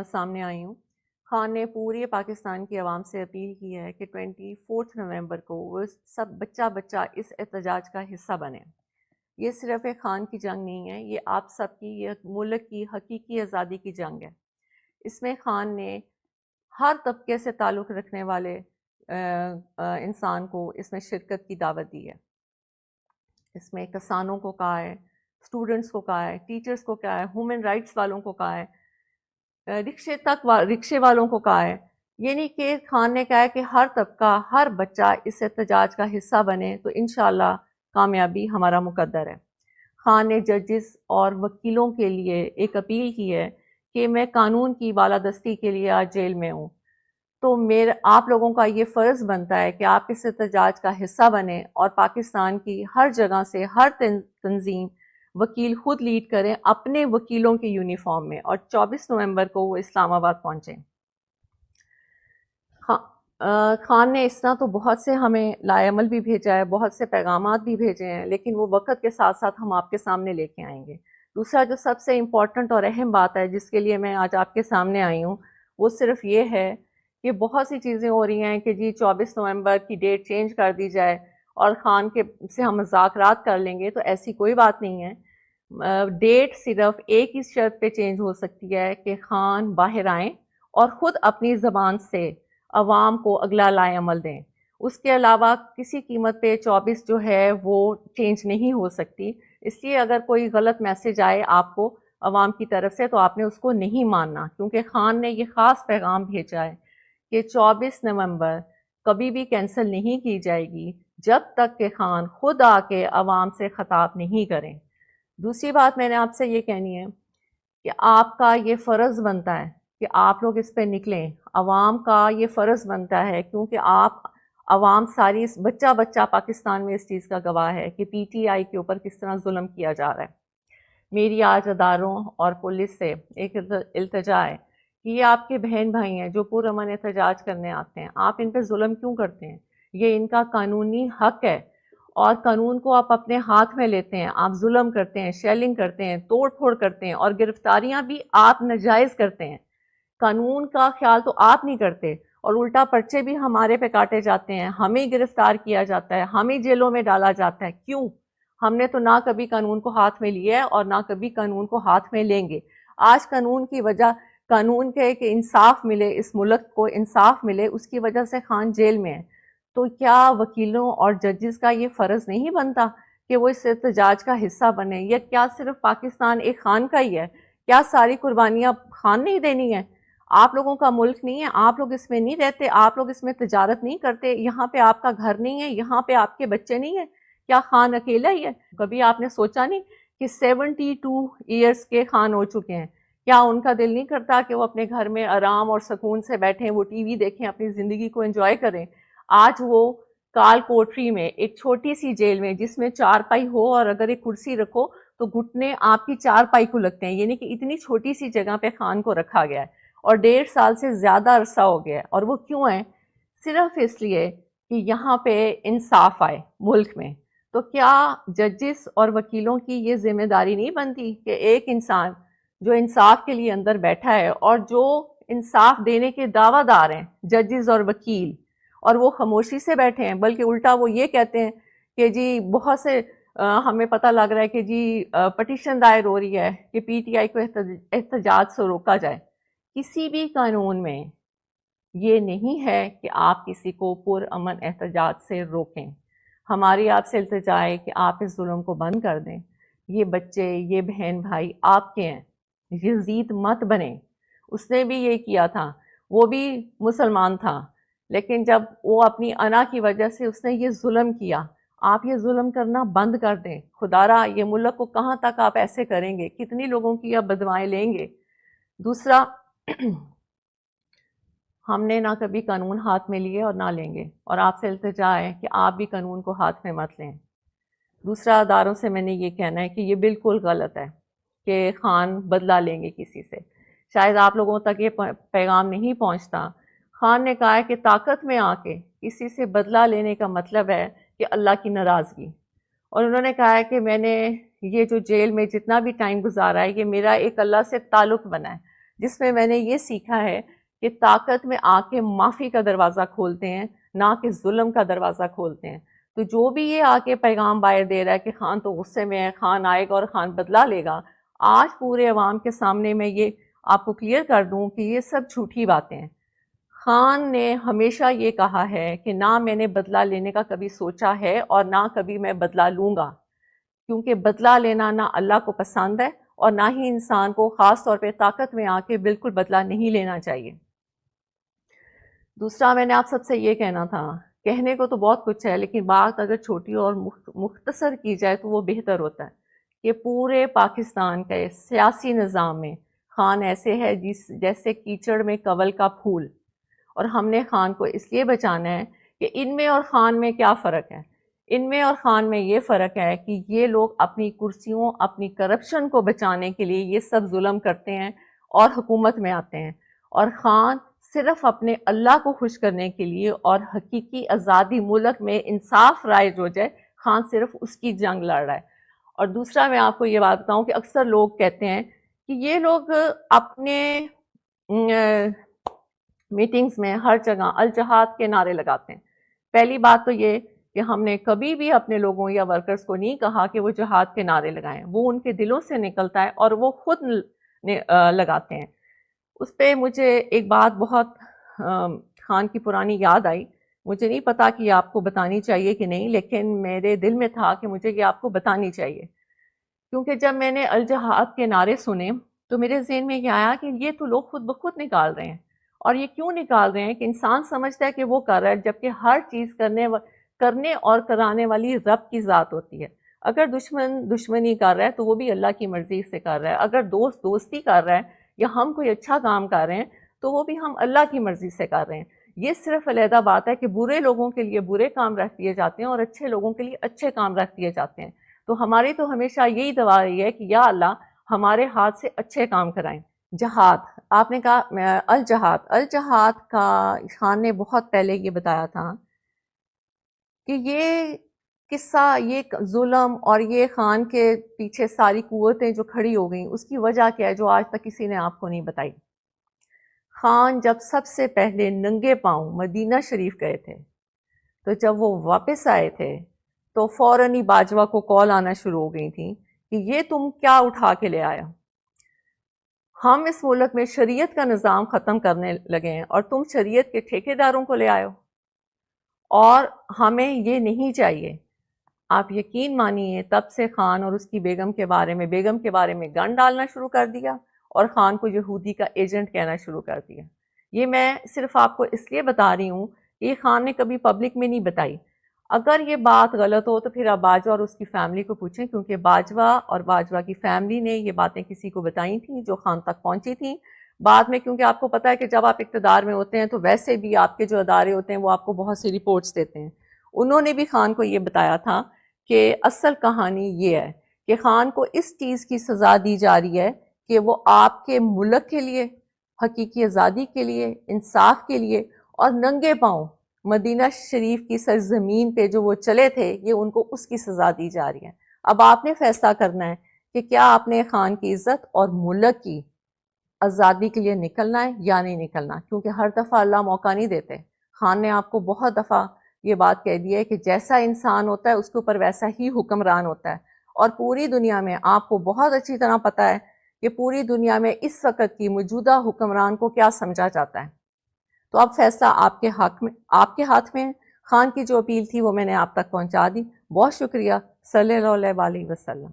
سامنے آئی ہوں۔ خان نے پورے پاکستان کی عوام سے اپیل کی ہے کہ 24 نومبر کو وہ سب بچہ بچہ اس احتجاج کا حصہ بنے۔ یہ صرف ایک خان کی جنگ نہیں ہے، یہ آپ سب کی، یہ ملک کی حقیقی آزادی کی جنگ ہے۔ اس میں خان نے ہر طبقے سے تعلق رکھنے والے انسان کو اس میں شرکت کی دعوت دی ہے۔ اس میں کسانوں کو کہا ہے، اسٹوڈنٹس کو کہا ہے، ٹیچرز کو کہا ہے، ہیومن رائٹس والوں کو کہا ہے، رکشے والوں کو کہا ہے۔ یہ نہیں کہ خان نے کہا ہے کہ ہر طبقہ، ہر بچہ اس احتجاج کا حصہ بنے تو انشاءاللہ کامیابی ہمارا مقدر ہے۔ خان نے ججز اور وکیلوں کے لیے ایک اپیل کی ہے کہ میں قانون کی بالادستی کے لیے آج جیل میں ہوں، تو آپ لوگوں کا یہ فرض بنتا ہے کہ آپ اس احتجاج کا حصہ بنیں اور پاکستان کی ہر جگہ سے ہر تنظیم وکیل خود لیڈ کریں اپنے وکیلوں کے یونیفارم میں، اور 24 نومبر کو وہ اسلام آباد پہنچیں۔ خان نے اس طرح تو بہت سے ہمیں لائے عمل بھی بھیجا ہے، بہت سے پیغامات بھی بھیجے ہیں، لیکن وہ وقت کے ساتھ ساتھ ہم آپ کے سامنے لے کے آئیں گے۔ دوسرا جو سب سے امپورٹنٹ اور اہم بات ہے جس کے لیے میں آج آپ کے سامنے آئی ہوں، وہ صرف یہ ہے کہ بہت سی چیزیں ہو رہی ہیں کہ جی 24 نومبر کی ڈیٹ چینج کر دی جائے اور خان کے سے ہم مذاکرات کر لیں گے، تو ایسی کوئی بات نہیں ہے۔ ڈیٹ صرف ایک ہی شرط پہ چینج ہو سکتی ہے کہ خان باہر آئیں اور خود اپنی زبان سے عوام کو اگلا لائے عمل دیں۔ اس کے علاوہ کسی قیمت پہ 24 جو ہے وہ چینج نہیں ہو سکتی۔ اس لیے اگر کوئی غلط میسج آئے آپ کو عوام کی طرف سے تو آپ نے اس کو نہیں ماننا، کیونکہ خان نے یہ خاص پیغام بھیجا ہے کہ 24 نومبر کبھی بھی کینسل نہیں کی جائے گی جب تک کہ خان خود آ کے عوام سے خطاب نہیں کریں۔ دوسری بات میں نے آپ سے یہ کہنی ہے کہ آپ کا یہ فرض بنتا ہے کہ آپ لوگ اس پہ نکلیں، عوام کا یہ فرض بنتا ہے، کیونکہ عوام ساری بچہ بچہ پاکستان میں اس چیز کا گواہ ہے کہ پی ٹی آئی کے اوپر کس طرح ظلم کیا جا رہا ہے۔ میری آج اداروں اور پولیس سے ایک التجا ہے کہ یہ آپ کے بہن بھائی ہیں جو پرامن احتجاج کرنے آتے ہیں، آپ ان پہ ظلم کیوں کرتے ہیں؟ یہ ان کا قانونی حق ہے، اور قانون کو آپ اپنے ہاتھ میں لیتے ہیں، آپ ظلم کرتے ہیں، شیلنگ کرتے ہیں، توڑ پھوڑ کرتے ہیں، اور گرفتاریاں بھی آپ ناجائز کرتے ہیں۔ قانون کا خیال تو آپ نہیں کرتے، اور الٹا پرچے بھی ہمارے پہ کاٹے جاتے ہیں، ہمیں گرفتار کیا جاتا ہے، ہمیں جیلوں میں ڈالا جاتا ہے۔ کیوں؟ ہم نے تو نہ کبھی قانون کو ہاتھ میں لیا ہے اور نہ کبھی قانون کو ہاتھ میں لیں گے۔ آج قانون کی وجہ، قانون کے کہ انصاف ملے، اس ملک کو انصاف ملے، اس کی وجہ سے خان جیل میں ہے۔ تو کیا وکیلوں اور ججز کا یہ فرض نہیں بنتا کہ وہ اس احتجاج کا حصہ بنے؟ یا کیا صرف پاکستان ایک خان کا ہی ہے؟ کیا ساری قربانیاں خان نہیں دینی ہے؟ آپ لوگوں کا ملک نہیں ہے؟ آپ لوگ اس میں نہیں رہتے؟ آپ لوگ اس میں تجارت نہیں کرتے؟ یہاں پہ آپ کا گھر نہیں ہے؟ یہاں پہ آپ کے بچے نہیں ہیں؟ کیا خان اکیلا ہی ہے؟ کبھی آپ نے سوچا نہیں کہ 72 ایئرس کے خان ہو چکے ہیں؟ کیا ان کا دل نہیں کرتا کہ وہ اپنے گھر میں آرام اور سکون سے بیٹھیں، وہ ٹی وی دیکھیں، اپنی زندگی کو انجوائے کریں؟ آج وہ کال کوٹری میں ایک چھوٹی سی جیل میں، جس میں 4 پائی ہو اور اگر ایک کرسی رکھو تو گھٹنے آپ کی 4 پائی کو لگتے ہیں، یعنی کہ اتنی چھوٹی سی جگہ پہ خان کو رکھا گیا ہے، اور 1.5 سال سے زیادہ عرصہ ہو گیا ہے۔ اور وہ کیوں ہے؟ صرف اس لیے کہ یہاں پہ انصاف آئے ملک میں۔ تو کیا ججز اور وکیلوں کی یہ ذمہ داری نہیں بنتی کہ ایک انسان جو انصاف کے لیے اندر بیٹھا ہے اور جو انصاف دینے کے دعویٰ دار ہیں ججز اور وکیل، اور وہ خاموشی سے بیٹھے ہیں، بلکہ الٹا وہ یہ کہتے ہیں کہ جی بہت سے ہمیں پتہ لگ رہا ہے کہ جی پٹیشن دائر ہو رہی ہے کہ پی ٹی آئی کو احتجاج سے روکا جائے۔ کسی بھی قانون میں یہ نہیں ہے کہ آپ کسی کو پرامن احتجاج سے روکیں۔ ہماری آپ سے التجا ہے کہ آپ اس ظلم کو بند کر دیں۔ یہ بچے، یہ بہن بھائی آپ کے ہیں، یزید مت بنیں۔ اس نے بھی یہ کیا تھا، وہ بھی مسلمان تھا، لیکن جب وہ اپنی انا کی وجہ سے اس نے یہ ظلم کیا، آپ یہ ظلم کرنا بند کر دیں۔ خدا را یہ ملک کو کہاں تک آپ ایسے کریں گے؟ کتنی لوگوں کی آپ بدوائیں لیں گے؟ دوسرا، ہم نے نہ کبھی قانون ہاتھ میں لیے اور نہ لیں گے، اور آپ سے التجا ہے کہ آپ بھی قانون کو ہاتھ میں مت لیں۔ دوسرا، اداروں سے میں نے یہ کہنا ہے کہ یہ بالکل غلط ہے کہ خان بدلہ لیں گے کسی سے۔ شاید آپ لوگوں تک یہ پیغام نہیں پہنچتا۔ خان نے کہا ہے کہ طاقت میں آ کے کسی سے بدلہ لینے کا مطلب ہے کہ اللہ کی ناراضگی، اور انہوں نے کہا ہے کہ میں نے یہ جو جیل میں جتنا بھی ٹائم گزارا ہے یہ میرا ایک اللہ سے تعلق بنا ہے۔ جس میں نے یہ سیکھا ہے کہ طاقت میں آ کے معافی کا دروازہ کھولتے ہیں، نہ کہ ظلم کا دروازہ کھولتے ہیں۔ تو جو بھی یہ آ کے پیغام باہر دے رہا ہے کہ خان تو غصے میں ہے، خان آئے گا اور خان بدلہ لے گا، آج پورے عوام کے سامنے میں یہ آپ کو کلیئر کر دوں کہ یہ سب جھوٹی باتیں ہیں۔ خان نے ہمیشہ یہ کہا ہے کہ نہ میں نے بدلہ لینے کا کبھی سوچا ہے اور نہ کبھی میں بدلہ لوں گا، کیونکہ بدلہ لینا نہ اللہ کو پسند ہے اور نہ ہی انسان کو خاص طور پہ طاقت میں آ کے بالکل بدلہ نہیں لینا چاہیے۔ دوسرا میں نے آپ سب سے یہ کہنا تھا، کہنے کو تو بہت کچھ ہے لیکن بات اگر چھوٹی اور مختصر کی جائے تو وہ بہتر ہوتا ہے کہ پورے پاکستان کے سیاسی نظام میں خان ایسے ہے جیسے کیچڑ میں کنول کا پھول، اور ہم نے خان کو اس لیے بچانا ہے کہ ان میں اور خان میں کیا فرق ہے؟ ان میں اور خان میں یہ فرق ہے کہ یہ لوگ اپنی کرسیوں، اپنی کرپشن کو بچانے کے لیے یہ سب ظلم کرتے ہیں اور حکومت میں آتے ہیں، اور خان صرف اپنے اللہ کو خوش کرنے کے لیے اور حقیقی آزادی ملک میں انصاف رائج ہو جائے، خان صرف اس کی جنگ لڑ رہا ہے۔ اور دوسرا میں آپ کو یہ بات بتاؤں کہ اکثر لوگ کہتے ہیں کہ یہ لوگ اپنے میٹنگز میں ہر جگہ الجہاد کے نعرے لگاتے ہیں۔ پہلی بات تو یہ کہ ہم نے کبھی بھی اپنے لوگوں یا ورکرز کو نہیں کہا کہ وہ جہاد کے نعرے لگائیں، وہ ان کے دلوں سے نکلتا ہے اور وہ خود لگاتے ہیں۔ اس پہ مجھے ایک بات بہت خان کی پرانی یاد آئی، مجھے نہیں پتا کہ یہ آپ کو بتانی چاہیے کہ نہیں، لیکن میرے دل میں تھا کہ مجھے یہ آپ کو بتانی چاہیے، کیونکہ جب میں نے الجہاد کے نعرے سنے تو میرے ذہن میں یہ آیا کہ یہ تو لوگ خود بخود نکال رہے ہیں، اور یہ کیوں نکال رہے ہیں کہ انسان سمجھتا ہے کہ وہ کر رہا ہے، جبکہ ہر چیز کرنے اور کرانے والی رب کی ذات ہوتی ہے۔ اگر دشمن دشمنی کر رہا ہے تو وہ بھی اللہ کی مرضی سے کر رہا ہے، اگر دوست دوستی کر رہا ہے یا ہم کوئی اچھا کام کر رہے ہیں تو وہ بھی ہم اللہ کی مرضی سے کر رہے ہیں۔ یہ صرف علیحدہ بات ہے کہ برے لوگوں کے لیے برے کام رکھ دیے جاتے ہیں اور اچھے لوگوں کے لیے اچھے کام رکھ دیے جاتے ہیں۔ تو ہماری تو ہمیشہ یہی دعا رہی ہے کہ یا اللہ ہمارے ہاتھ سے اچھے کام کرائیں۔ جہاد، آپ نے کہا الجہاد کا خان نے بہت پہلے یہ بتایا تھا کہ یہ قصہ، یہ ظلم اور یہ خان کے پیچھے ساری قوتیں جو کھڑی ہو گئیں اس کی وجہ کیا ہے جو آج تک کسی نے آپ کو نہیں بتائی۔ خان جب سب سے پہلے ننگے پاؤں مدینہ شریف گئے تھے تو جب وہ واپس آئے تھے تو فوراً ہی باجوہ کو کال آنا شروع ہو گئی تھی کہ یہ تم کیا اٹھا کے لے آیا؟ ہم اس ملک میں شریعت کا نظام ختم کرنے لگے ہیں اور تم شریعت کے ٹھیکیداروں کو لے آئے ہو، اور ہمیں یہ نہیں چاہیے۔ آپ یقین مانیے تب سے خان اور اس کی بیگم کے بارے میں گن ڈالنا شروع کر دیا اور خان کو یہودی کا ایجنٹ کہنا شروع کر دیا۔ یہ میں صرف آپ کو اس لیے بتا رہی ہوں کہ یہ خان نے کبھی پبلک میں نہیں بتائی۔ اگر یہ بات غلط ہو تو پھر آپ باجوہ اور اس کی فیملی کو پوچھیں، کیونکہ باجوہ اور باجوہ کی فیملی نے یہ باتیں کسی کو بتائی تھیں جو خان تک پہنچی تھیں۔ بعد میں کیونکہ آپ کو پتہ ہے کہ جب آپ اقتدار میں ہوتے ہیں تو ویسے بھی آپ کے جو ادارے ہوتے ہیں وہ آپ کو بہت سی رپورٹس دیتے ہیں، انہوں نے بھی خان کو یہ بتایا تھا کہ اصل کہانی یہ ہے کہ خان کو اس چیز کی سزا دی جا رہی ہے کہ وہ آپ کے ملک کے لیے، حقیقی آزادی کے لیے، انصاف کے لیے اور ننگے پاؤں مدینہ شریف کی سرزمین پہ جو وہ چلے تھے، یہ ان کو اس کی سزا دی جا رہی ہے۔ اب آپ نے فیصلہ کرنا ہے کہ کیا آپ نے خان کی عزت اور ملک کی آزادی کے لیے نکلنا ہے یا نہیں نکلنا، کیونکہ ہر دفعہ اللہ موقع نہیں دیتے۔ خان نے آپ کو بہت دفعہ یہ بات کہہ دی ہے کہ جیسا انسان ہوتا ہے اس کے اوپر ویسا ہی حکمران ہوتا ہے، اور پوری دنیا میں آپ کو بہت اچھی طرح پتہ ہے کہ پوری دنیا میں اس وقت کی موجودہ حکمران کو کیا سمجھا جاتا ہے۔ تو اب فیصلہ آپ کے ہاتھ میں ہے۔ خان کی جو اپیل تھی وہ میں نے آپ تک پہنچا دی۔ بہت شکریہ۔ صلی اللہ علیہ وسلم۔